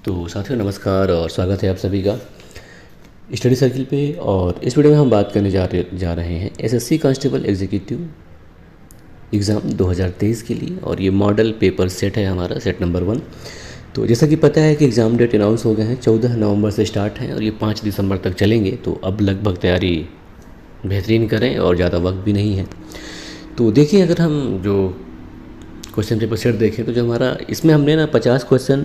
तो साथियों नमस्कार और स्वागत है आप सभी का स्टडी सर्किल पे। और इस वीडियो में हम बात करने जा रहे हैं एसएससी कांस्टेबल एग्जीक्यूटिव एग्ज़ाम 2023 के लिए। और ये मॉडल पेपर सेट है हमारा, सेट नंबर 1। तो जैसा कि पता है कि एग्ज़ाम डेट अनाउंस हो गए हैं, 14 नवंबर से स्टार्ट हैं और ये 5 दिसंबर तक चलेंगे। तो अब लगभग तैयारी बेहतरीन करें और ज़्यादा वक्त भी नहीं है। तो देखिए, अगर हम जो क्वेश्चन पेपर सेट देखें तो जो हमारा इसमें हमने ना 50 क्वेश्चन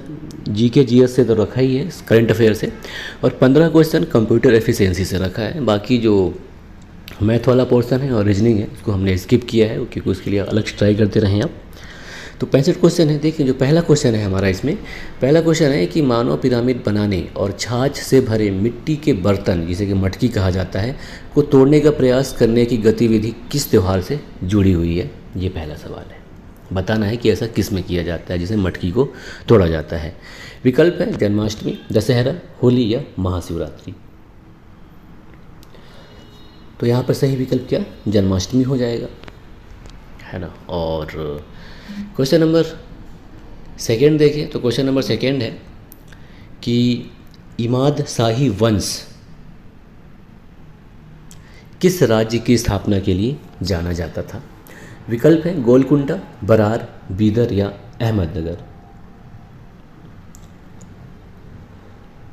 जीके जीएस से तो रखा ही है, करंट अफेयर से, और 15 क्वेश्चन कंप्यूटर एफिशिएंसी से रखा है। बाकी जो मैथ वाला पोर्शन है और रीजनिंग है उसको हमने स्किप किया है, क्योंकि उसके लिए अलग से ट्राई करते रहे आप। तो 65 क्वेश्चन है। देखिए, जो पहला क्वेश्चन है हमारा, इसमें पहला क्वेश्चन है कि मानव पिरामिड बनाने और छाछ से भरे मिट्टी के बर्तन, जिसे कि मटकी कहा जाता है, को तोड़ने का प्रयास करने की गतिविधि किस त्यौहार से जुड़ी हुई है। ये पहला सवाल है। बताना है कि ऐसा किस में किया जाता है जिसे मटकी को तोड़ा जाता है। विकल्प है जन्माष्टमी, दशहरा, होली या महाशिवरात्रि। तो यहाँ पर सही विकल्प क्या, जन्माष्टमी हो जाएगा, है ना। और क्वेश्चन नंबर सेकंड देखें तो क्वेश्चन नंबर सेकंड है कि इमाद शाही वंश किस राज्य की स्थापना के लिए जाना जाता था। विकल्प है गोलकुंडा, बरार, बीदर या अहमदनगर।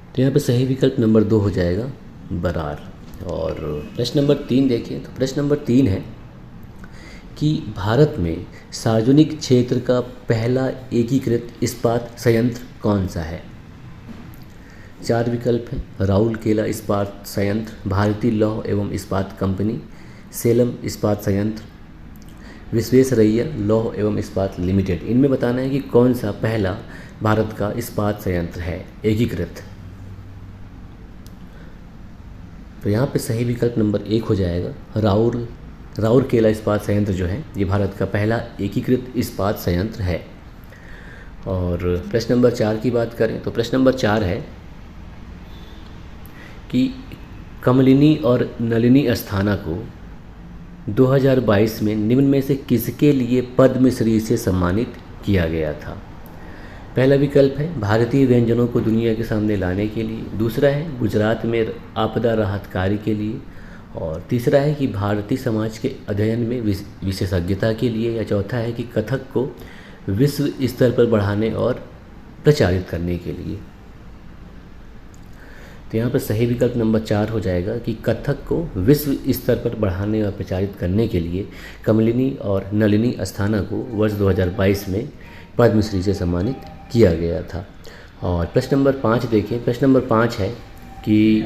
तो यहाँ पे सही विकल्प नंबर 2 हो जाएगा, बरार। और प्रश्न नंबर 3 देखिए तो प्रश्न नंबर 3 है कि भारत में सार्वजनिक क्षेत्र का पहला एकीकृत इस्पात संयंत्र कौन सा है। 4 विकल्प हैं, राउरकेला इस्पात संयंत्र, भारतीय लौह एवं इस्पात कंपनी, सेलम इस्पात संयंत्र, विश्वेश्वरैया लौह एवं इस्पात लिमिटेड। इनमें बताना है कि कौन सा पहला भारत का इस्पात संयंत्र है एकीकृत। तो यहाँ पे सही विकल्प नंबर 1 हो जाएगा, राउरकेला इस्पात संयंत्र जो है ये भारत का पहला एकीकृत इस्पात संयंत्र है। और प्रश्न नंबर 4 की बात करें तो प्रश्न नंबर 4 है कि कमलिनी और नलिनी अस्थाना को 2022 में निम्न में से किसके लिए पद्मश्री से सम्मानित किया गया था। पहला विकल्प है भारतीय व्यंजनों को दुनिया के सामने लाने के लिए, दूसरा है गुजरात में आपदा राहत कार्य के लिए, और तीसरा है कि भारतीय समाज के अध्ययन में विशेषज्ञता के लिए, या चौथा है कि कथक को विश्व स्तर पर बढ़ाने और प्रचारित करने के लिए। तो यहाँ पर सही विकल्प नंबर 4 हो जाएगा कि कथक को विश्व स्तर पर बढ़ाने और प्रचारित करने के लिए कमलिनी और नलिनी अस्थाना को वर्ष 2022 में पद्मश्री से सम्मानित किया गया था। और प्रश्न नंबर 5 देखें। प्रश्न नंबर 5 है कि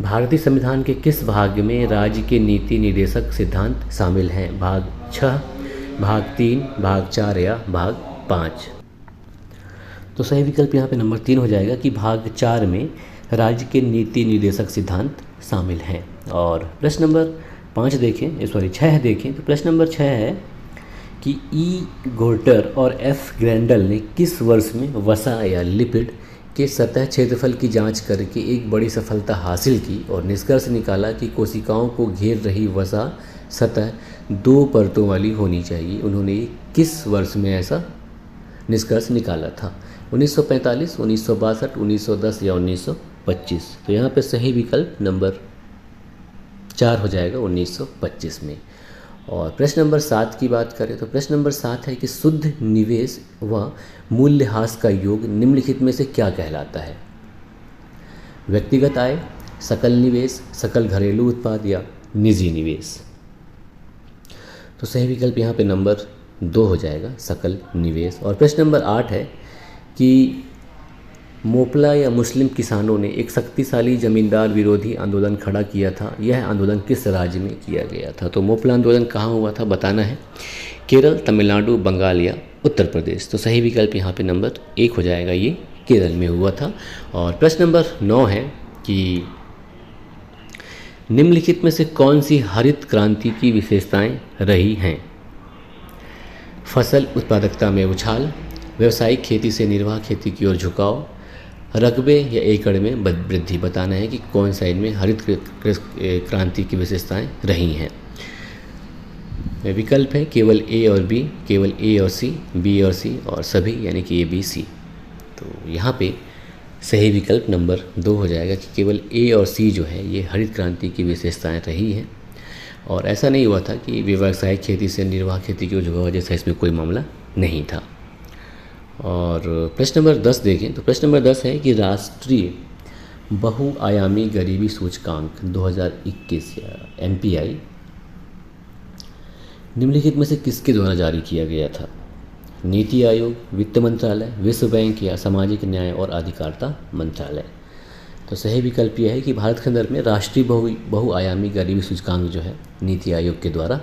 भारतीय संविधान के किस भाग में राज्य के नीति निर्देशक सिद्धांत शामिल हैं। भाग 6, भाग 3, भाग 4 या भाग 5। तो सही विकल्प यहाँ पे नंबर 3 हो जाएगा कि भाग 4 में राज्य के नीति निर्देशक सिद्धांत शामिल हैं। और प्रश्न नंबर 6 देखें तो प्रश्न नंबर 6 है कि ई गोर्टर और एफ ग्रैंडल ने किस वर्ष में वसा या लिपिड के सतह क्षेत्रफल की जांच करके एक बड़ी सफलता हासिल की और निष्कर्ष निकाला कि कोशिकाओं को घेर रही वसा सतह 2 परतों वाली होनी चाहिए। उन्होंने किस वर्ष में ऐसा निष्कर्ष निकाला था। 1945, 1962, 1910 या 1925। तो यहाँ पे सही विकल्प नंबर 4 हो जाएगा, 1925 में। और प्रश्न नंबर 7 की बात करें तो प्रश्न नंबर 7 है कि शुद्ध निवेश व मूल्यह्रास का योग निम्नलिखित में से क्या कहलाता है। व्यक्तिगत आय, सकल निवेश, सकल घरेलू उत्पाद या निजी निवेश। तो सही विकल्प यहाँ पे नंबर 2 हो जाएगा, सकल निवेश। और प्रश्न नंबर 8 है कि मोपला या मुस्लिम किसानों ने एक शक्तिशाली जमींदार विरोधी आंदोलन खड़ा किया था। यह आंदोलन किस राज्य में किया गया था। तो मोपला आंदोलन कहाँ हुआ था बताना है, केरल, तमिलनाडु, बंगाल या उत्तर प्रदेश। तो सही विकल्प यहाँ पे नंबर 1 हो जाएगा, ये केरल में हुआ था। और प्रश्न नंबर 9 है कि निम्नलिखित में से कौन सी हरित क्रांति की विशेषताएं रही हैं। फसल उत्पादकता में उछाल, व्यावसायिक खेती से निर्वाह खेती की ओर झुकाव, रकबे या एकड़ में वृद्धि। बताना है कि कौन सा इनमें हरित क्रांति की विशेषताएं रही हैं। विकल्प है केवल ए और बी, केवल ए और सी, बी और सी और सभी, यानी कि ए बी सी। तो यहाँ पे सही विकल्प नंबर 2 हो जाएगा कि केवल ए और सी जो है ये हरित क्रांति की विशेषताएं रही हैं, और ऐसा नहीं हुआ था कि व्यावसायिक खेती से निर्वाह खेती की वजह से इसमें कोई मामला नहीं था। और प्रश्न नंबर 10 देखें तो प्रश्न नंबर 10 है कि राष्ट्रीय बहुआयामी गरीबी सूचकांक 2021 या NPI निम्नलिखित में से किसके द्वारा जारी किया गया था? नीति आयोग, वित्त मंत्रालय, विश्व बैंक या सामाजिक न्याय और अधिकारिता मंत्रालय। तो सही विकल्प यह है कि भारत के संदर्भ में राष्ट्रीय बहुआयामी गरीबी सूचकांक जो है नीति आयोग के द्वारा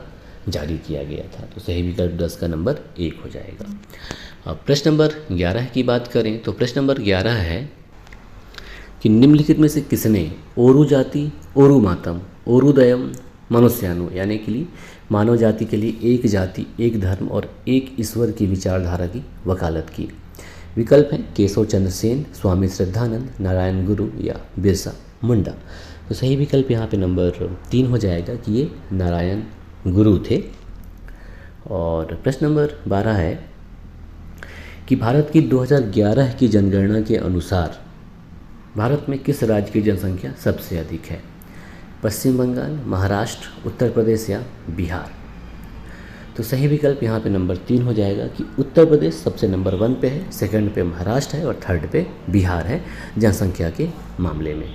जारी किया गया था। तो सही विकल्प 10 का नंबर 1 हो जाएगा। अब प्रश्न नंबर 11 की बात करें तो प्रश्न नंबर 11 है कि निम्नलिखित में से किसने ओरू जाति, ओरू मातम, ओरुदयम मनुष्यानु यानी कि मानव जाति के लिए एक जाति, एक धर्म और एक ईश्वर की विचारधारा की वकालत की? विकल्प हैं केशव चंद्र सेन, स्वामी श्रद्धानंद, नारायण गुरु या बिरसा मुंडा। तो सही विकल्प यहाँ पे नंबर 3 हो जाएगा कि ये नारायण गुरु थे। और प्रश्न नंबर 12 है कि भारत की 2011 की जनगणना के अनुसार भारत में किस राज्य की जनसंख्या सबसे अधिक है? पश्चिम बंगाल, महाराष्ट्र, उत्तर प्रदेश या बिहार? तो सही विकल्प यहाँ पे नंबर 3 हो जाएगा कि उत्तर प्रदेश सबसे नंबर 1 पे है, सेकंड पे महाराष्ट्र है और थर्ड पे बिहार है जनसंख्या के मामले में।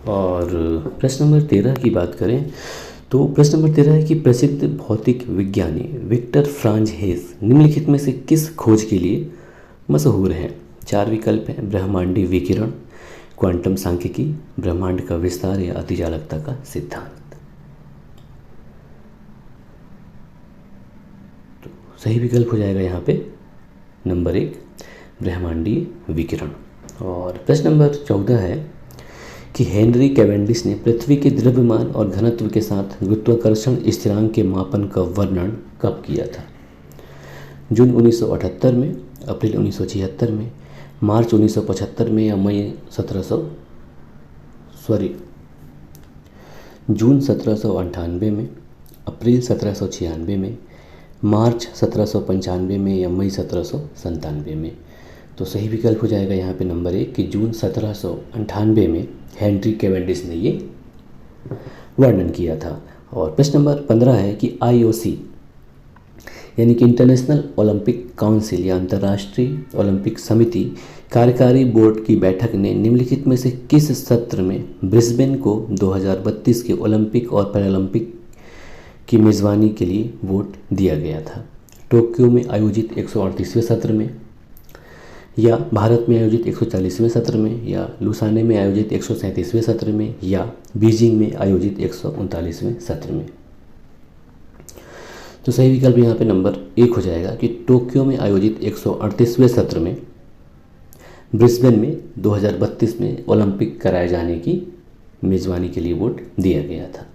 और प्रश्न नंबर 13 की बात करें तो प्रश्न नंबर 13 है कि प्रसिद्ध भौतिक विज्ञानी विक्टर फ्रांज हेस निम्नलिखित में से किस खोज के लिए मशहूर हैं? 4 विकल्प हैं ब्रह्मांडीय विकिरण, क्वांटम सांख्यिकी, ब्रह्मांड का विस्तार या अतिचालकता का सिद्धांत। तो सही विकल्प हो जाएगा यहाँ पे नंबर 1 ब्रह्मांडीय विकिरण। और प्रश्न नंबर 14 है कि हेनरी कैवेंडिश ने पृथ्वी के द्रव्यमान और घनत्व के साथ गुरुत्वाकर्षण स्थिरांक के मापन का वर्णन कब किया था? जून 1978 में, अप्रैल 1976 में, मार्च 1975 में या जून 1798 में, अप्रैल 1796 में, मार्च 1795 में या मई 1797 में? तो सही विकल्प हो जाएगा यहाँ पे नंबर 1 कि जून 1798 में हेनरी कैवेंडिश ने ये वर्णन किया था। और प्रश्न नंबर 15 है कि IOC यानी कि इंटरनेशनल ओलंपिक काउंसिल या अंतर्राष्ट्रीय ओलंपिक समिति कार्यकारी बोर्ड की बैठक ने निम्नलिखित में से किस सत्र में ब्रिस्बेन को 2032 के ओलंपिक और पैरालंपिक की मेज़बानी के लिए वोट दिया गया था? टोक्यो में आयोजित 138वें सत्र में, या भारत में आयोजित 140वें सत्र में, या लुसाने में आयोजित 137वें सत्र में, या बीजिंग में आयोजित 139वें सत्र में? तो सही विकल्प यहाँ पे नंबर 1 हो जाएगा कि टोक्यो में आयोजित 138वें सत्र में ब्रिस्बेन में 2032 में ओलंपिक कराए जाने की मेज़बानी के लिए वोट दिया गया था।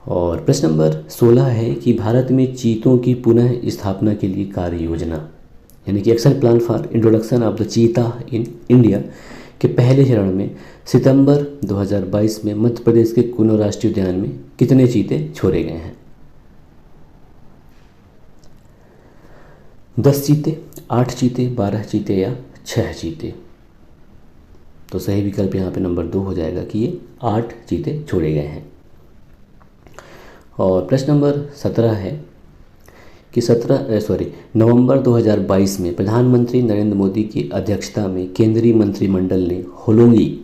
और प्रश्न नंबर 16 है कि भारत में चीतों की पुनः स्थापना के लिए कार्य योजना यानी कि action plan for introduction of the चीता इन इंडिया के पहले चरण में सितंबर 2022 में मध्य प्रदेश के कुनो राष्ट्रीय उद्यान में कितने चीते छोड़े गए हैं? 10 चीते, 8 चीते, 12 चीते या 6 चीते? तो सही विकल्प यहाँ पे नंबर 2 हो जाएगा कि ये 8 चीते छोड़े गए हैं। और प्रश्न नंबर 17 है कि नवंबर 2022 में प्रधानमंत्री नरेंद्र मोदी की अध्यक्षता में केंद्रीय मंत्रिमंडल ने होलोंगी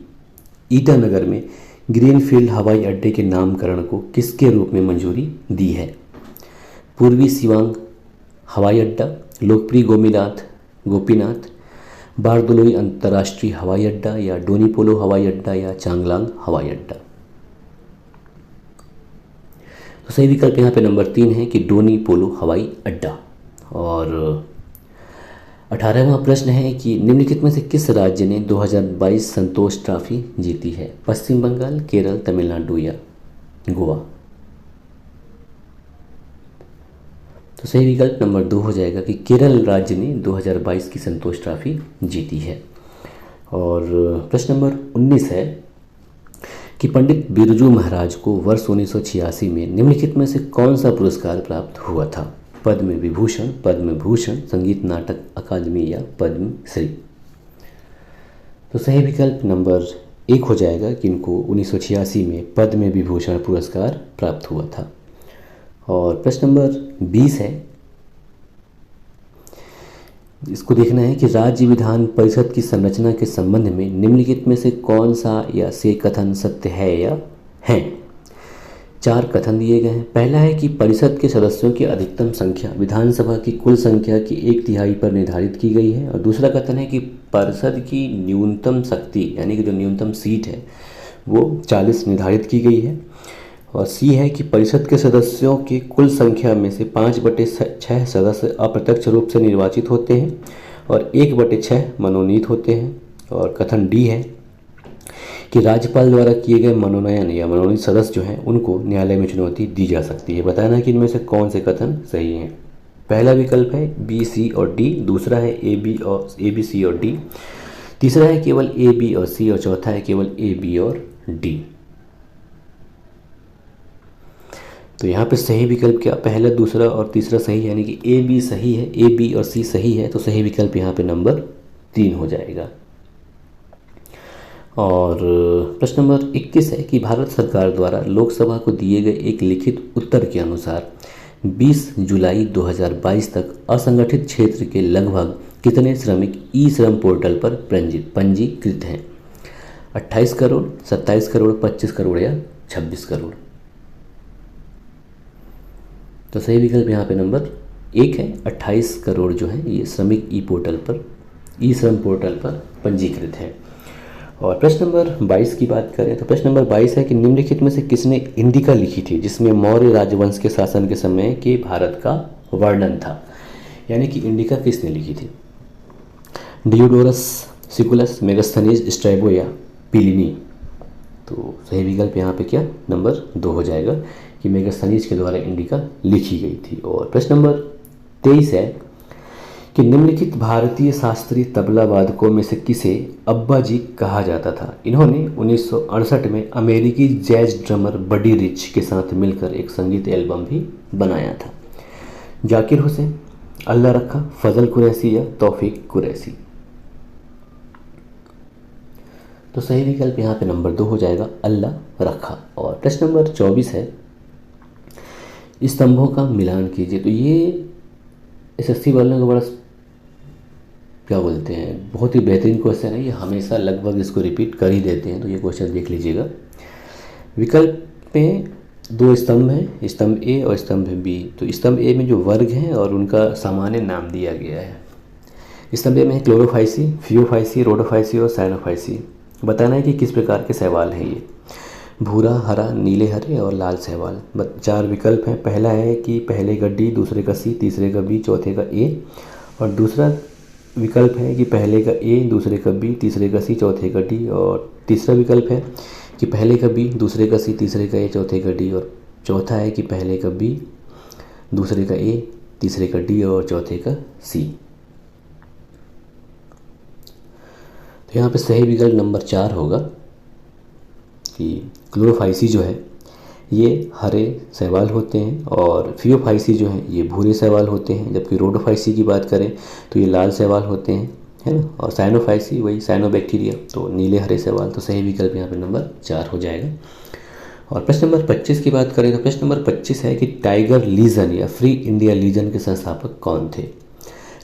ईटानगर में ग्रीनफील्ड हवाई अड्डे के नामकरण को किसके रूप में मंजूरी दी है? पूर्वी सिवांग हवाई अड्डा, लोकप्रिय गोपीनाथ, बारदोलोई अंतर्राष्ट्रीय हवाई अड्डा, या डोनीपोलो हवाई अड्डा, या चांगलांग हवाई अड्डा? तो सही विकल्प यहाँ पे नंबर 3 है कि डोनीपोलो हवाई अड्डा। और 18वां प्रश्न है कि निम्नलिखित में से किस राज्य ने 2022 संतोष ट्रॉफी जीती है? पश्चिम बंगाल, केरल, तमिलनाडु या गोवा? तो सही विकल्प नंबर 2 हो जाएगा कि केरल राज्य ने 2022 की संतोष ट्रॉफी जीती है। और प्रश्न नंबर 19 है कि पंडित बिरजू महाराज को वर्ष 1986 में निम्नलिखित में से कौन सा पुरस्कार प्राप्त हुआ था? पद्म विभूषण, पद्म भूषण, संगीत नाटक अकादमी या पद्म श्री। तो सही विकल्प नंबर 1 हो जाएगा कि इनको 1986 में पद्म विभूषण पुरस्कार प्राप्त हुआ था। और प्रश्न नंबर 20 है, इसको देखना है कि राज्य विधान परिषद की संरचना के संबंध में निम्नलिखित में से कौन सा या से कथन सत्य है या है। 4 कथन दिए गए हैं। पहला है कि परिषद के सदस्यों की अधिकतम संख्या विधानसभा की कुल संख्या की 1/3 पर निर्धारित की गई है। और दूसरा कथन है कि परिषद की न्यूनतम शक्ति यानी कि जो न्यूनतम सीट है वो 40 निर्धारित की गई है। और सी है कि परिषद के सदस्यों की कुल संख्या में से 5/6 सदस्य अप्रत्यक्ष रूप से निर्वाचित होते हैं और 1/6 मनोनीत होते हैं। और कथन डी है कि राज्यपाल द्वारा किए गए मनोनयन या मनोनीत सदस्य जो हैं उनको न्यायालय में चुनौती दी जा सकती है। बताना कि इनमें से कौन से कथन सही हैं। पहला विकल्प है बी, सी और डी, दूसरा है ए, बी, सी और डी, तीसरा है केवल ए, बी और सी और चौथा है केवल ए, बी और डी। तो यहाँ पे सही विकल्प क्या, पहला, दूसरा और तीसरा सही, यानी कि ए, बी सही है, ए, बी और सी सही है। तो सही विकल्प यहाँ पे नंबर 3 हो जाएगा। और प्रश्न नंबर 21 है कि भारत सरकार द्वारा लोकसभा को दिए गए एक लिखित उत्तर के अनुसार 20 जुलाई 2022 तक असंगठित क्षेत्र के लगभग कितने श्रमिक ई श्रम पोर्टल पर पंजीकृत हैं। 28 करोड़, 27 करोड़, 25 करोड़ या 26 करोड़। तो सही विकल्प यहाँ पे नंबर 1 है। 28 करोड़ जो है ये श्रमिक ई श्रम पोर्टल पर पंजीकृत है। और प्रश्न नंबर 22 की बात करें तो प्रश्न नंबर 22 है कि निम्नलिखित में से किसने इंडिका लिखी थी जिसमें मौर्य राजवंश के शासन के समय के भारत का वर्णन था। यानी कि इंडिका किसने लिखी थी। डियोडोरस सिकुलस, मेगास्थनीज, स्ट्रैबो या प्लिनी। तो सही विकल्प यहाँ पे क्या नंबर 2 हो जाएगा कि मेगास्थनीज के द्वारा इंडिका लिखी गई थी। और प्रश्न नंबर 23 है कि निम्नलिखित भारतीय शास्त्रीय तबला वादकों में से किसे अब्बा जी कहा जाता था। इन्होंने 1968 में अमेरिकी जैज ड्रमर बडी रिच के साथ मिलकर एक संगीत एल्बम भी बनाया था। जाकिर हुसैन, अल्लाह रखा, फजल कुरैशी या तौफीक कुरैशी। तो सही विकल्प यहाँ पे नंबर 2 हो जाएगा, अल्लाह रखा। और प्रश्न नंबर 24 है, स्तंभों का मिलान कीजिए। तो ये एसएससी वालों को बड़ा क्या बोलते हैं, बहुत ही बेहतरीन क्वेश्चन है। ये हमेशा लगभग इसको रिपीट कर ही देते हैं। तो ये क्वेश्चन देख लीजिएगा। विकल्प में 2 स्तंभ हैं, स्तंभ ए और स्तंभ बी। तो स्तंभ ए में जो वर्ग हैं और उनका सामान्य नाम दिया गया है। स्तंभ ए में है क्लोरोफाइसी, फियोफाइसी, रोडोफाइसी और साइनोफाइसी। बताना है कि किस प्रकार के शैवाल हैं ये। भूरा, हरा, नीले हरे और लाल शैवाल। 4 विकल्प हैं। पहला है कि पहले का डी, दूसरे का सी, तीसरे का बी, चौथे का ए। और दूसरा विकल्प है कि पहले का ए, दूसरे का बी, तीसरे का सी, चौथे का डी। और तीसरा विकल्प है कि पहले का बी, दूसरे का सी, तीसरे का ए, चौथे का डी। और चौथा है कि पहले का बी, दूसरे का ए, तीसरे का डी और चौथे का सी। तो यहाँ पे सही विकल्प नंबर 4 होगा कि क्लोरोफाइसी जो है ये हरे शैवाल होते हैं और फियोफाइसी जो है ये भूरे शैवाल होते हैं। जबकि रोडोफाइसी की बात करें तो ये लाल शैवाल होते हैं, है ना। और साइनोफाइसी वही साइनोबैक्टीरिया, तो नीले हरे शैवाल। तो सही विकल्प यहाँ पे नंबर 4 हो जाएगा। और प्रश्न नंबर 25 की बात करें तो प्रश्न नंबर 25 है कि टाइगर लीजन या फ्री इंडिया लीजन के संस्थापक कौन थे।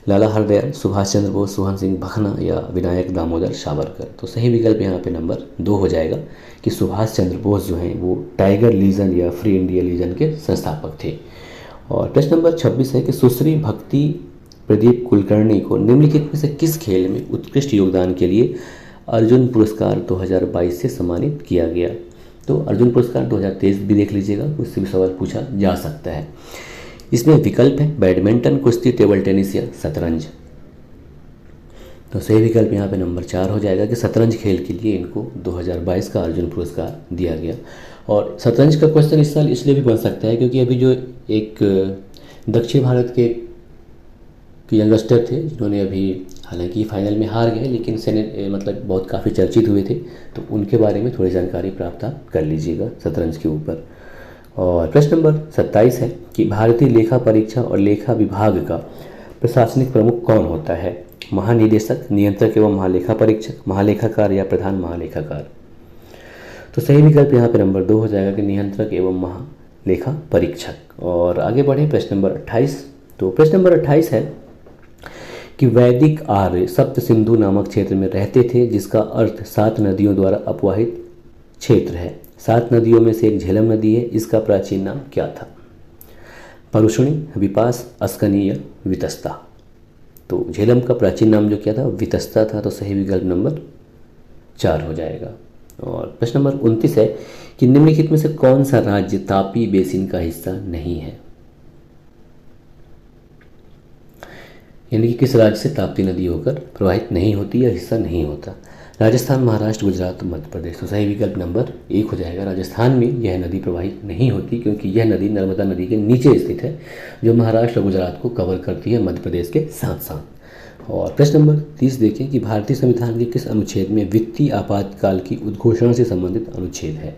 लाला हरदयाल, सुभाष चंद्र बोस, सोहन सिंह भखना या विनायक दामोदर सावरकर। तो सही विकल्प यहाँ पे नंबर 2 हो जाएगा कि सुभाष चंद्र बोस जो हैं वो टाइगर लीजन या फ्री इंडिया लीजन के संस्थापक थे। और प्रश्न नंबर 26 है कि सुश्री भक्ति प्रदीप कुलकर्णी को निम्नलिखित में से किस खेल में उत्कृष्ट योगदान के लिए अर्जुन पुरस्कार 2022 से सम्मानित किया गया। तो अर्जुन पुरस्कार 2023 भी देख लीजिएगा, उससे भी सवाल पूछा जा सकता है। इसमें विकल्प है बैडमिंटन, कुश्ती, टेबल टेनिस या शतरंज। तो सही विकल्प यहाँ पे नंबर 4 हो जाएगा कि शतरंज खेल के लिए इनको 2022 का अर्जुन पुरस्कार दिया गया। और शतरंज का क्वेश्चन इस साल इसलिए भी बन सकता है क्योंकि अभी जो एक दक्षिण भारत के यंगस्टर थे जिन्होंने अभी हालांकि फाइनल में हार गए लेकिन मतलब बहुत काफ़ी चर्चित हुए थे, तो उनके बारे में थोड़ी जानकारी प्राप्त कर लीजिएगा शतरंज के ऊपर। और प्रश्न नंबर 27 है कि भारतीय लेखा परीक्षा और लेखा विभाग का प्रशासनिक प्रमुख कौन होता है? महानिदेशक, नियंत्रक एवं महालेखा परीक्षक, महालेखाकार या प्रधान महालेखाकार। तो सही विकल्प यहाँ पे नंबर 2 हो जाएगा कि नियंत्रक एवं महालेखा परीक्षक। और आगे बढ़े प्रश्न नंबर 28। तो प्रश्न नंबर 28 है कि वैदिक आर्य सप्त सिंधु नामक क्षेत्र में रहते थे, जिसका अर्थ 7 नदियों द्वारा अपवाहित क्षेत्र है। 7 नदियों में से एक झेलम नदी है, इसका प्राचीन नाम क्या था? परुष्णी, विपास, अस्कनी या वितस्ता। तो झेलम का प्राचीन नाम जो क्या था? वितस्ता था। तो सही विकल्प नंबर 4 हो जाएगा। और प्रश्न नंबर 29 है कि निम्नलिखित में से कौन सा राज्य तापी बेसिन का हिस्सा नहीं है? यानी कि किस राज्य से ताप्ती नदी होकर प्रवाहित नहीं होती या हिस्सा नहीं होता? राजस्थान, महाराष्ट्र, गुजरात, मध्य प्रदेश। तो सही विकल्प नंबर 1 हो जाएगा। राजस्थान में यह नदी प्रवाहित नहीं होती क्योंकि यह नदी नर्मदा नदी के नीचे स्थित है, जो महाराष्ट्र और गुजरात को कवर करती है, मध्य प्रदेश के साथ साथ। और प्रश्न नंबर 30 देखें कि भारतीय संविधान के किस अनुच्छेद में वित्तीय आपातकाल की उद्घोषणा से संबंधित अनुच्छेद है?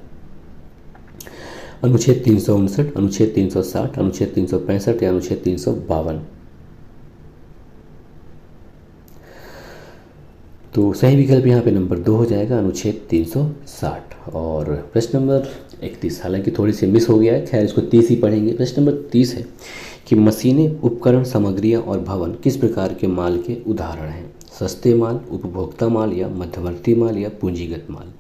अनुच्छेद 359, अनुच्छेद 360, अनुच्छेद 365 या अनुच्छेद 352। तो सही विकल्प यहाँ पे नंबर 2 हो जाएगा, अनुच्छेद 360। और प्रश्न नंबर 31, हालांकि थोड़ी सी मिस हो गया है, खैर इसको 30 ही पढ़ेंगे। प्रश्न नंबर 30 है कि मशीनें, उपकरण, सामग्रियाँ और भवन किस प्रकार के माल के उदाहरण हैं? सस्ते माल, उपभोक्ता माल या मध्यवर्ती माल या पूंजीगत माल।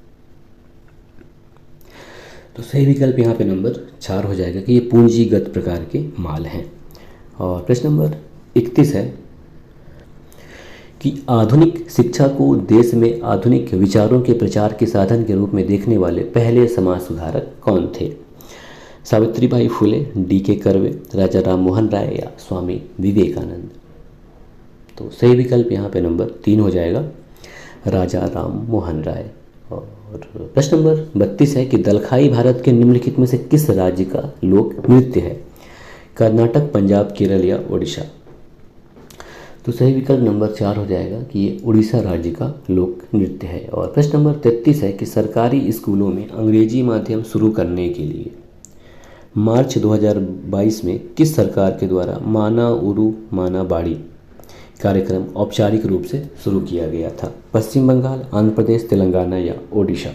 तो सही विकल्प यहाँ पे नंबर 4 हो जाएगा कि ये पूंजीगत प्रकार के माल हैं। और प्रश्न नंबर 31 है कि आधुनिक शिक्षा को देश में आधुनिक विचारों के प्रचार के साधन के रूप में देखने वाले पहले समाज सुधारक कौन थे? सावित्रीबाई फुले, डी.के. कर्वे, राजा राम मोहन राय या स्वामी विवेकानंद। तो सही विकल्प यहाँ पे नंबर 3 हो जाएगा, राजा राम मोहन राय। और प्रश्न नंबर 32 है कि दलखाई भारत के निम्नलिखित में से किस राज्य का लोक नृत्य है? कर्नाटक, पंजाब, केरल या ओडिशा। तो सही विकल्प नंबर 4 हो जाएगा कि ये उड़ीसा राज्य का लोक नृत्य है। और प्रश्न नंबर 33 है कि सरकारी स्कूलों में अंग्रेजी माध्यम शुरू करने के लिए मार्च 2022 में किस सरकार के द्वारा माना उरू माना बाड़ी कार्यक्रम औपचारिक रूप से शुरू किया गया था? पश्चिम बंगाल, आंध्र प्रदेश, तेलंगाना या ओडिशा।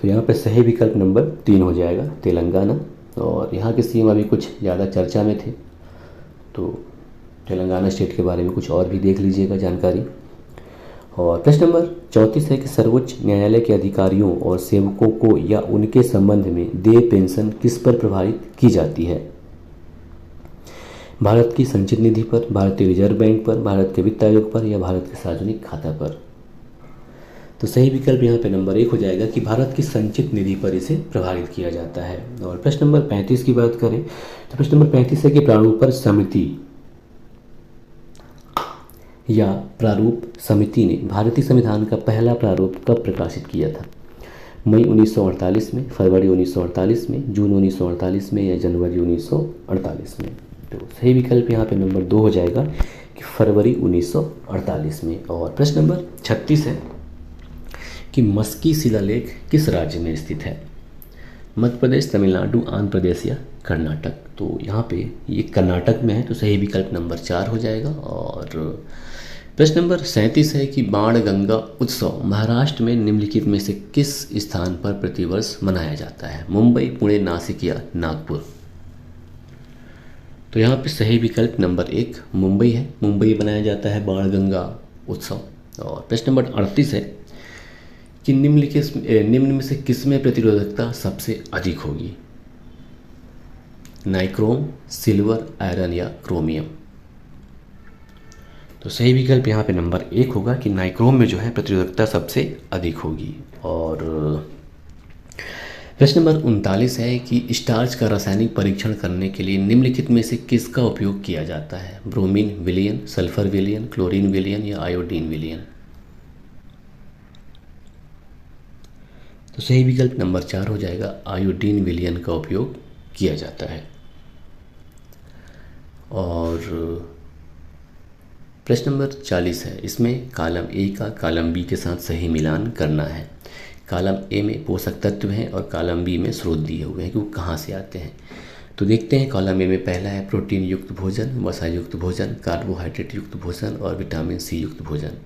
तो यहाँ पे सही विकल्प नंबर 3 हो जाएगा, तेलंगाना। और यहाँ के सीएम अभी कुछ ज़्यादा चर्चा में थे, तो तेलंगाना स्टेट के बारे में कुछ और भी देख लीजिएगा जानकारी। और प्रश्न नंबर 34 है कि सर्वोच्च न्यायालय के अधिकारियों और सेवकों को या उनके संबंध में देय पेंशन किस पर प्रभावित की जाती है? भारत की संचित निधि पर, भारतीय रिजर्व बैंक पर, भारत के वित्त आयोग पर या भारत के सार्वजनिक खाता पर। तो सही विकल्प यहाँ पे नंबर 1 हो जाएगा कि भारत की संचित निधि पर इसे प्रभावित किया जाता है। और प्रश्न नंबर 35 की बात करें तो प्रश्न नंबर 35 है कि प्रारूपण समिति या प्रारूप समिति ने भारतीय संविधान का पहला प्रारूप कब प्रकाशित किया था? मई 1948 में, फरवरी 1948 में, जून 1948 में या जनवरी 1948 में। तो सही विकल्प यहाँ पे नंबर 2 हो जाएगा कि फरवरी 1948 में। और प्रश्न नंबर 36 है कि मस्की शिलालेख किस राज्य में स्थित है? मध्य प्रदेश, तमिलनाडु, आंध्र प्रदेश या कर्नाटक। तो यहाँ पे ये कर्नाटक में है, तो सही विकल्प नंबर 4 हो जाएगा। और प्रश्न नंबर 37 है कि बाणगंगा उत्सव महाराष्ट्र में निम्नलिखित में से किस स्थान पर प्रतिवर्ष मनाया जाता है? मुंबई, पुणे, नासिक या नागपुर। तो यहाँ पे सही विकल्प नंबर 1 मुंबई है, मुंबई मनाया जाता है बाणगंगा उत्सव। और प्रश्न नंबर 38 है कि निम्न में से किसमें प्रतिरोधकता सबसे अधिक होगी? नाइक्रोम, सिल्वर, आयरन या क्रोमियम। तो सही विकल्प यहाँ पे नंबर 1 होगा कि नाइक्रोम में जो है प्रतिरोधकता सबसे अधिक होगी। और प्रश्न नंबर 39 है कि स्टार्च का रासायनिक परीक्षण करने के लिए निम्नलिखित में से किसका उपयोग किया जाता है? ब्रोमीन विलयन, सल्फर विलयन, क्लोरीन विलयन या आयोडीन विलयन। तो सही विकल्प नंबर 4 हो जाएगा, आयोडीन विलयन का उपयोग किया जाता है। और प्रश्न नंबर 40 है, इसमें कॉलम ए का कॉलम बी के साथ सही मिलान करना है। कॉलम ए में पोषक तत्व हैं और कॉलम बी में स्रोत दिए हुए हैं कि वो कहाँ से आते हैं। तो देखते हैं कॉलम ए में पहला है प्रोटीन युक्त भोजन, वसा युक्त भोजन, कार्बोहाइड्रेट युक्त भोजन और विटामिन सी युक्त भोजन।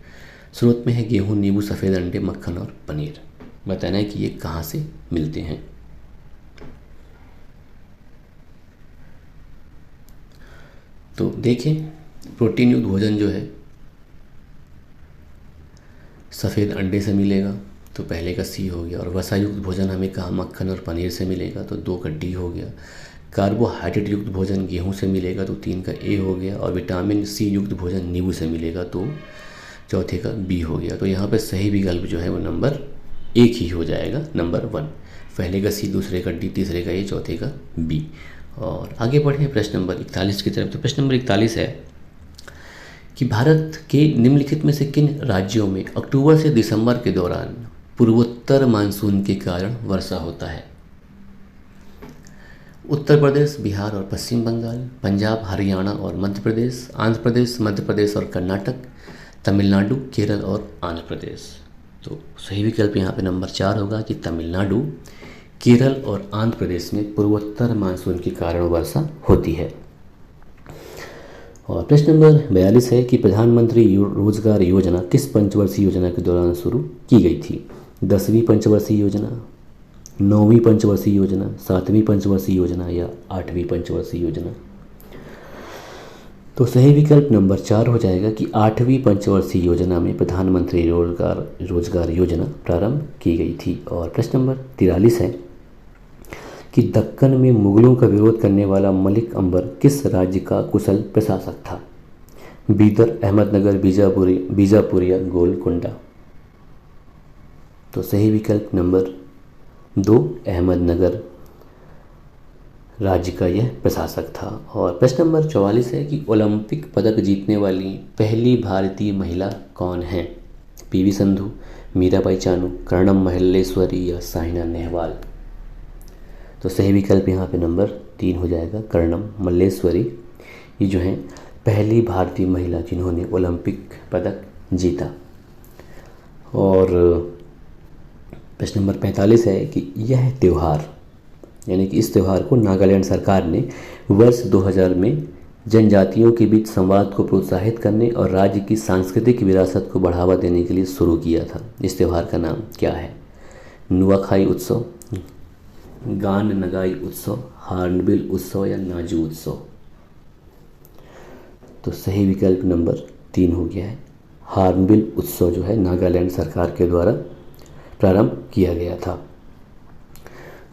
स्रोत में है गेहूँ, नींबू, सफ़ेद अंडे, मक्खन और पनीर। बताना है कि ये कहाँ से मिलते हैं। तो देखें प्रोटीन युक्त भोजन जो है सफ़ेद अंडे से मिलेगा, तो पहले का सी हो गया। और वसा युक्त भोजन हमें कहा मक्खन और पनीर से मिलेगा, तो 2 का डी हो गया। कार्बोहाइड्रेट युक्त भोजन गेहूं से मिलेगा, तो 3 का ए हो गया। और विटामिन सी युक्त भोजन नींबू से मिलेगा, तो चौथे का बी हो गया। तो यहाँ पे सही विकल्प जो है वो नंबर 1 ही हो जाएगा, नंबर 1। पहले का सी, दूसरे का डी, तीसरे का ए, चौथे का बी। और आगे बढ़े प्रश्न नंबर 41 की तरफ। तो प्रश्न नंबर 41 है कि भारत के निम्नलिखित में से किन राज्यों में अक्टूबर से दिसंबर के दौरान पूर्वोत्तर मानसून के कारण वर्षा होता है? उत्तर प्रदेश, बिहार और पश्चिम बंगाल, पंजाब, हरियाणा और मध्य प्रदेश, आंध्र प्रदेश, मध्य प्रदेश और कर्नाटक, तमिलनाडु, केरल और आंध्र प्रदेश। तो सही विकल्प यहाँ पे नंबर 4 होगा कि तमिलनाडु, केरल और आंध्र प्रदेश में पूर्वोत्तर मानसून के कारण वर्षा होती है। और प्रश्न नंबर 42 है कि प्रधानमंत्री रोजगार योजना किस पंचवर्षीय योजना के दौरान शुरू की गई थी? 10वीं पंचवर्षीय योजना, 9वीं पंचवर्षीय योजना, 7वीं पंचवर्षीय योजना या 8वीं पंचवर्षीय योजना? तो सही विकल्प नंबर 4 हो जाएगा कि 8वीं पंचवर्षीय योजना में प्रधानमंत्री रोजगार योजना प्रारंभ की गई थी। और प्रश्न नंबर 43 है कि दक्कन में मुगलों का विरोध करने वाला मलिक अंबर किस राज्य का कुशल प्रशासक था? बीदर, अहमदनगर, बीजापुर या गोलकुंडा? तो सही विकल्प नंबर 2 अहमदनगर राज्य का यह प्रशासक था। और प्रश्न नंबर 44 है कि ओलंपिक पदक जीतने वाली पहली भारतीय महिला कौन है? पीवी संधू, मीराबाई चानू, कर्णम मल्लेश्वरी या साइना नेहवाल? तो सही विकल्प यहाँ पे नंबर 3 हो जाएगा, कर्णम मल्लेश्वरी। ये जो है पहली भारतीय महिला जिन्होंने ओलंपिक पदक जीता। और प्रश्न नंबर 45 है कि यह त्यौहार, यानी कि इस त्यौहार को नागालैंड सरकार ने वर्ष 2000 में जनजातियों के बीच संवाद को प्रोत्साहित करने और राज्य की सांस्कृतिक विरासत को बढ़ावा देने के लिए शुरू किया था। इस त्यौहार का नाम क्या है? नुआखाई उत्सव, गान नगाई उत्सव, हार्नबिल उत्सव या नाजू उत्सव? तो सही विकल्प नंबर 3 हो गया है, हार्नबिल उत्सव जो है नागालैंड सरकार के द्वारा प्रारंभ किया गया था।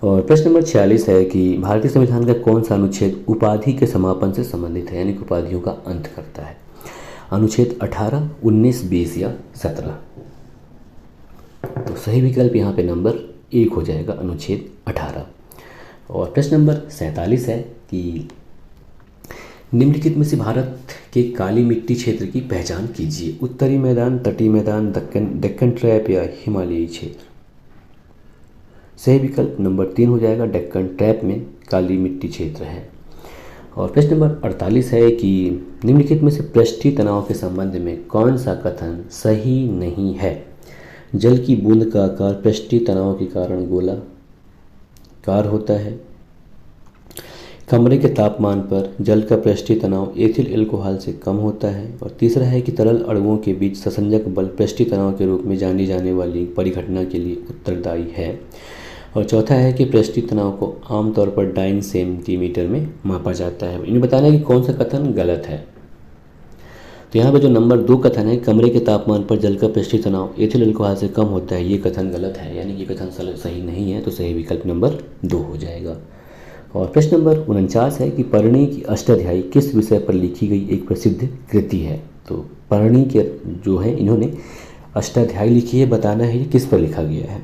और प्रश्न नंबर 46 है कि भारतीय संविधान का कौन सा अनुच्छेद उपाधि के समापन से संबंधित है, यानी कि उपाधियों का अंत करता है? अनुच्छेद 18, 19, 20 या 17? तो सही विकल्प यहाँ पे नंबर 1 हो जाएगा, अनुच्छेद 18। और प्रश्न नंबर 47 है कि निम्नलिखित में से भारत के काली मिट्टी क्षेत्र की पहचान कीजिए। उत्तरी मैदान, तटीय मैदान, डेक्कन ट्रैप या हिमालयी क्षेत्र? सही विकल्प नंबर 3 हो जाएगा, डेक्कन ट्रैप में काली मिट्टी क्षेत्र है। और प्रश्न नंबर 48 है कि निम्नलिखित में से पृष्ठीय तनाव के संबंध में कौन सा कथन सही नहीं है? जल की बूंद का आकार पृष्ठीय तनाव के कारण गोलाकार होता है। कमरे के तापमान पर जल का पृष्ठीय तनाव एथिल अल्कोहल से कम होता है। और तीसरा है कि तरल अणुओं के बीच ससंजक बल पृष्ठीय तनाव के रूप में जानी जाने वाली परिघटना के लिए उत्तरदायी है। और चौथा है कि पृष्ठीय तनाव को आमतौर पर डाइन सेंटीमीटर में मापा जाता है। इन्हें बताना है कि कौन सा कथन गलत है। तो यहाँ पे जो नंबर 2 कथन है, कमरे के तापमान पर जल का पृष्ठीय तनाव एथिल अल्कोहल से कम होता है, ये कथन गलत है, यानी ये कथन सही नहीं है। तो सही विकल्प नंबर 2 हो जाएगा। और प्रश्न नंबर 49 है कि परणी की अष्टाध्यायी किस विषय पर लिखी गई एक प्रसिद्ध कृति है? तो परणी के जो है इन्होंने अष्टाध्यायी लिखी है, बताना है ये किस पर लिखा गया है?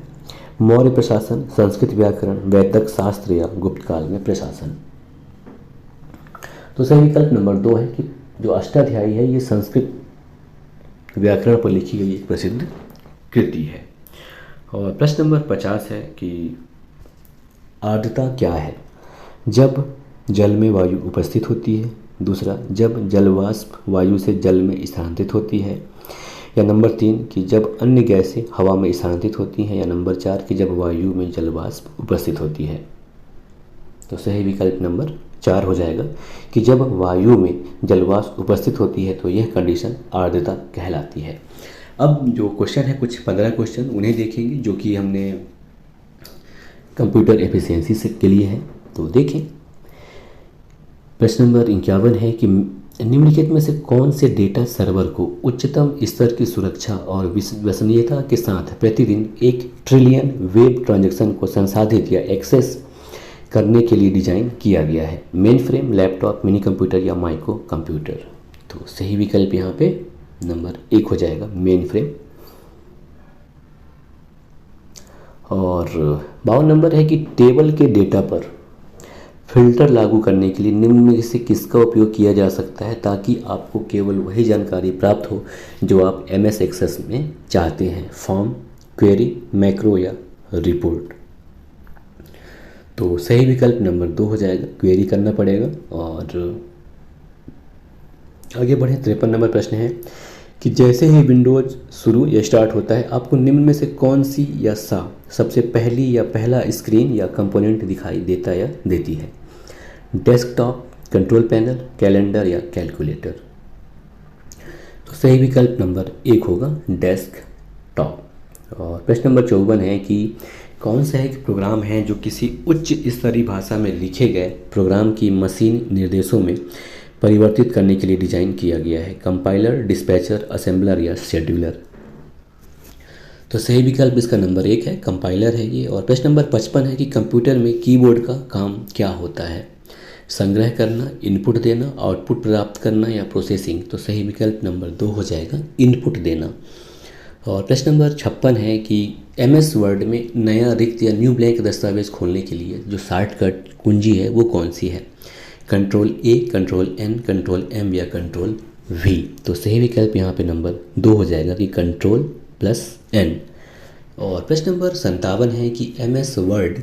मौर्य प्रशासन, संस्कृत व्याकरण, वैदिक शास्त्र या गुप्त काल में प्रशासन? तो सही विकल्प नंबर 2 है कि जो अष्टाध्यायी है ये संस्कृत व्याकरण पर लिखी गई एक प्रसिद्ध कृति है। और प्रश्न नंबर 50 है कि आर्द्रता क्या है? जब जल में वायु उपस्थित होती है। दूसरा, जब जलवाष्प वायु से जल में स्थानांतरित होती है, या नंबर 3 कि जब अन्य गैसें हवा में स्थानांतरित होती हैं, या नंबर 4 कि जब वायु में जलवाष्प उपस्थित होती है। तो सही विकल्प नंबर 4 हो जाएगा कि जब वायु में जलवाष्प उपस्थित होती है तो यह कंडीशन आर्द्रता कहलाती है। अब जो क्वेश्चन है, कुछ 15 क्वेश्चन उन्हें देखेंगे जो कि हमने कंप्यूटर एफिशिएंसी से के लिए है। तो देखें, प्रश्न नंबर 51 है कि निम्नलिखित में से कौन से डेटा सर्वर को उच्चतम स्तर की सुरक्षा और विश्वसनीयता के साथ प्रतिदिन 1 ट्रिलियन वेब ट्रांजैक्शन को संसाधित या एक्सेस करने के लिए डिजाइन किया गया है? Main frame, laptop, mini computer या माइक्रो कंप्यूटर? तो सही विकल्प यहाँ पे नंबर 1 हो जाएगा, मेन फ्रेम। और 52 नंबर है कि टेबल के डेटा पर फिल्टर लागू करने के लिए निम्न में से किसका उपयोग किया जा सकता है ताकि आपको केवल वही जानकारी प्राप्त हो जो आप MS एक्सेस में चाहते हैं? फॉर्म, क्वेरी, मैक्रो या रिपोर्ट? तो सही विकल्प नंबर 2 हो जाएगा, क्वेरी करना पड़ेगा। और आगे बढ़े, 53 नंबर प्रश्न है कि जैसे ही विंडोज शुरू या स्टार्ट होता है आपको निम्न में से कौन सी या सबसे पहली या पहला स्क्रीन या कंपोनेंट दिखाई देता या देती है? डेस्कटॉप, कंट्रोल पैनल, कैलेंडर या कैलकुलेटर? तो सही विकल्प नंबर 1 होगा, डेस्कटॉप। और प्रश्न नंबर 54 है कि कौन सा एक प्रोग्राम है जो किसी उच्च स्तरीय भाषा में लिखे गए प्रोग्राम की मशीन निर्देशों में परिवर्तित करने के लिए डिजाइन किया गया है? कंपाइलर, डिस्पैचर, असेंबलर या शेड्यूलर? तो सही विकल्प इसका नंबर 1 है, कंपाइलर है ये। और प्रश्न नंबर 55 है कि कंप्यूटर में कीबोर्ड का काम क्या होता है? संग्रह करना, इनपुट देना, आउटपुट प्राप्त करना या प्रोसेसिंग? तो सही विकल्प नंबर 2 हो जाएगा, इनपुट देना। और प्रश्न नंबर 56 है कि MS वर्ड में नया रिक्त या न्यू ब्लैंक दस्तावेज खोलने के लिए जो शॉर्टकट कुंजी है वो कौन सी है? Control A, control N, control M या कंट्रोल V? तो सही विकल्प यहाँ पे नंबर 2 हो जाएगा कि कंट्रोल+N। और प्रश्न नंबर 57 है कि MS वर्ड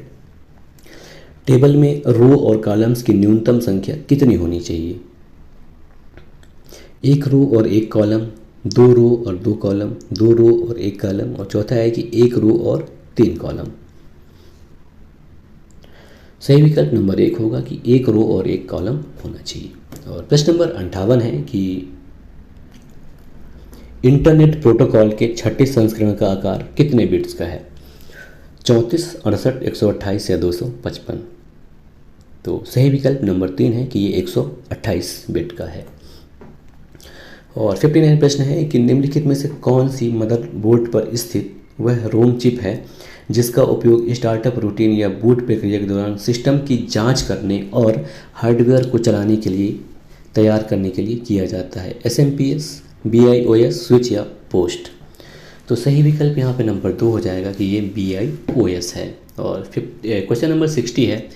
टेबल में रो और कॉलम्स की न्यूनतम संख्या कितनी होनी चाहिए? 1 रो और 1 कॉलम, 2 रो और 2 कॉलम, 2 रो और 1 कॉलम, और चौथा है कि 1 रो और 3 कॉलम? सही विकल्प नंबर 1 होगा कि 1 रो और 1 कॉलम होना चाहिए। और प्रश्न नंबर 58 है कि इंटरनेट प्रोटोकॉल के 6ठे संस्करण का आकार कितने बिट्स का है? 34, 68, 128 या 255? तो सही विकल्प नंबर 3 है कि ये 128 बिट का है। और 59 प्रश्न है कि निम्नलिखित में से कौन सी मदरबोर्ड पर स्थित वह रोम चिप है जिसका उपयोग स्टार्टअप रूटीन या बूट प्रक्रिया के दौरान सिस्टम की जांच करने और हार्डवेयर को चलाने के लिए तैयार करने के लिए किया जाता है? SMPS, BIOS, स्विच या पोस्ट? तो सही विकल्प यहाँ पे नंबर 2 हो जाएगा कि ये BIOS है। और क्वेश्चन नंबर 60 है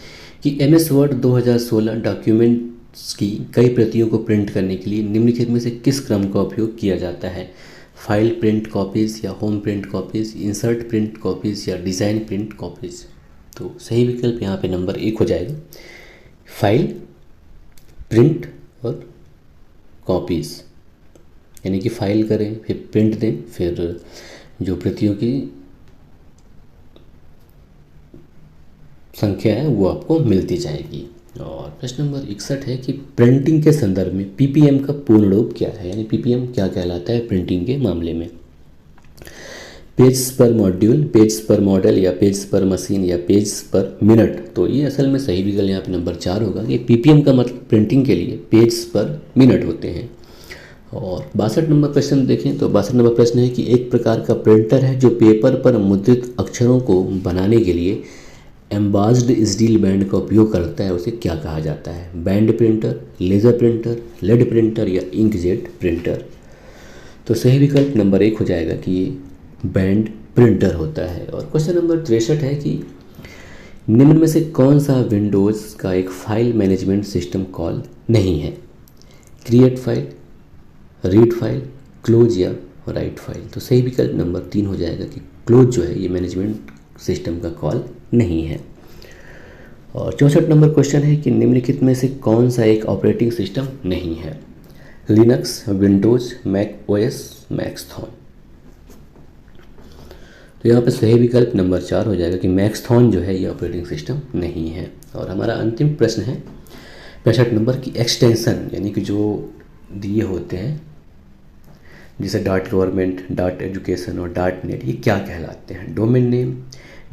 कि MS वर्ड 2016 डॉक्यूमेंट्स की कई प्रतियों को प्रिंट करने के लिए निम्नलिखित में से किस क्रम का उपयोग किया जाता है? फाइल प्रिंट कॉपीज़ या home print copies, insert print copies या डिज़ाइन प्रिंट कॉपीज़? तो सही विकल्प यहाँ पे नंबर 1 हो जाएगा, फाइल प्रिंट और कॉपीज़। यानी कि फाइल करें, फिर प्रिंट दें, फिर जो प्रतियों की संख्या है वो आपको मिलती जाएगी। और प्रश्न नंबर 61 है कि प्रिंटिंग के संदर्भ में PPM का पूर्ण रूप क्या है? यानी PPM क्या कहलाता है प्रिंटिंग के मामले में? पेज पर मॉड्यूल, पेज पर मॉडल या पेज पर मशीन या पेज पर मिनट? तो ये असल में सही विकल्प यहाँ पे नंबर 4 होगा कि PPM का मतलब प्रिंटिंग के लिए पेज पर मिनट होते हैं। और 62 नंबर प्रश्न देखें तो 62 नंबर प्रश्न है कि एक प्रकार का प्रिंटर है जो पेपर पर मुद्रित अक्षरों को बनाने के लिए एम्बास्ड स्टील बैंड का उपयोग करता है, उसे क्या कहा जाता है? Band printer, laser printer, LED printer या इंकजेट प्रिंटर? तो सही विकल्प नंबर 1 हो जाएगा कि ये बैंड प्रिंटर होता है। और क्वेश्चन नंबर 63 है कि निम्न में से कौन सा विंडोज़ का एक फाइल मैनेजमेंट सिस्टम कॉल नहीं है? Create file, read file, close या राइट फाइल? तो सही विकल्प नंबर 3 हो जाएगा कि क्लोज जो है ये मैनेजमेंट सिस्टम का कॉल नहीं है। और 64 नंबर क्वेश्चन है कि निम्नलिखित में से कौन सा एक ऑपरेटिंग सिस्टम नहीं है? Linux, Windows, Mac OS, Maxthon? तो यहाँ पे सही विकल्प नंबर 4 हो जाएगा कि मैक्सथॉन जो है ये ऑपरेटिंग सिस्टम नहीं है। और हमारा अंतिम प्रश्न है 65 नंबर की एक्सटेंशन, यानी कि जो दिए होते हैं जैसे डॉट गवर्नमेंट, डॉट एजुकेशन और डॉट नेट, ये क्या कहलाते हैं? डोमेन नेम,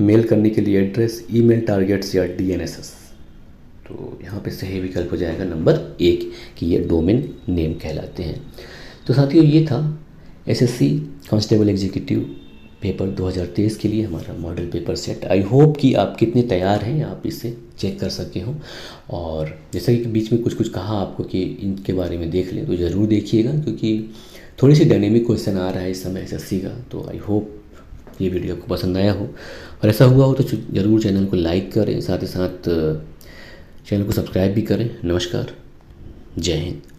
मेल करने के लिए एड्रेस, ईमेल टारगेट्स या डीएनएसएस। तो यहाँ पे सही विकल्प हो जाएगा नंबर 1 कि ये डोमेन नेम कहलाते हैं। तो साथियों ये था एसएससी कांस्टेबल एग्जीक्यूटिव पेपर 2023 के लिए हमारा model paper set. I hope कि आप कितने तैयार हैं, आप इसे चेक कर सके हों। और जैसा कि बीच में कुछ कहा आपको कि इनके बारे में देख लें, तो ज़रूर देखिएगा, क्योंकि थोड़ी सी डायनेमिक क्वेश्चन आ रहा है इस समय एसएससी का। तो आई होप ये वीडियो आपको पसंद आया हो, और ऐसा हुआ हो तो ज़रूर चैनल को लाइक करें, साथ ही साथ चैनल को सब्सक्राइब भी करें। नमस्कार, जय हिंद।